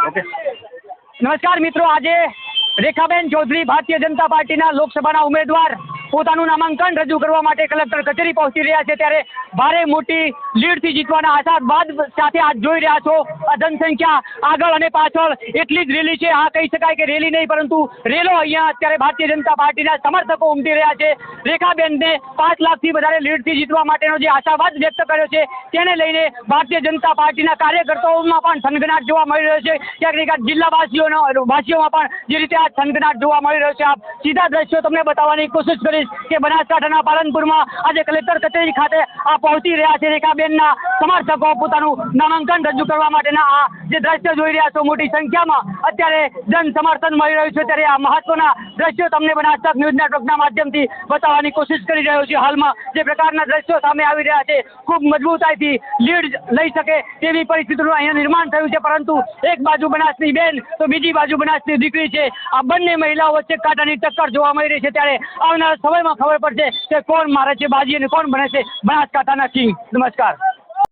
Okay નમસ્કાર મિત્રો, આજે રેખાબેન ચૌધરી ભારતીય જનતા પાર્ટીના લોકસભાના ઉમેદવાર પોતાનું નામાંકન રજૂ કરવા માટે કલેક્ટર કચેરી પહોંચી રહ્યા છે, ત્યારે ભારે મોટી લીડથી જીતવાના આશાવાદ સાથે આજ જોઈ રહ્યા છો જનસંખ્યા આગળ અને પાછળ એટલી જ રેલી છે. આ કહી શકાય કે રેલી નહીં પરંતુ રેલો અહીંયા અત્યારે ભારતીય જનતા પાર્ટીના સમર્થકો ઉમટી રહ્યા છે. રેખાબેનને 5 લાખથી વધારે લીડથી જીતવા માટેનો જે આશાવાદ વ્યક્ત કર્યો છે તેને લઈને ભારતીય જનતા પાર્ટીના કાર્યકર્તાઓમાં પણ થનગનાટ જોવા મળી રહ્યો છે. ક્યાંક ને ક્યાંક જિલ્લાવાસીઓમાં પણ જે રીતે આ થનગનાટ જોવા મળી રહ્યો છે. આપ સીધા દ્રશ્યો તમને બતાવવાની કોશિશ કરીશ કે બનાસકાંઠાના પાલનપુરમાં આજે કલેક્ટર કચેરી ખાતે આ પહોંચી રહ્યા છે. રેખાબેનના સમર્થકો પોતાનું નામાંકન રજૂ કરવા માટેના આ જે દ્રશ્યો જોઈ રહ્યા છો, મોટી સંખ્યામાં અત્યારે જન સમર્થન મળી રહ્યું છે, ત્યારે આ મહત્વના દ્રશ્યો તમને બનાસકાંઠા ન્યૂઝ નેટવર્કના માધ્યમથી બતાવવાની કોશિશ કરી રહ્યો છે. હાલમાં જે પ્રકારના દ્રશ્યો સામે આવી રહ્યા છે, ખૂબ મજબૂતાઈથી લીડ લઈ શકે તેવી પરિસ્થિતિનું અહીંયા નિર્માણ થયું છે, પરંતુ એક બાજુ બનાસની બેન તો બીજી બાજુ બનાસની દીકરી છે. આ બંને મહિલાઓ વચ્ચે કાંટાની ટક્કર જોવા મળી રહી છે, ત્યારે આવનારા સમયમાં ખબર પડશે કે કોણ મારે છે બાજી અને કોણ બને છે બનાસકાંઠાના કિંગ. નમસ્કાર.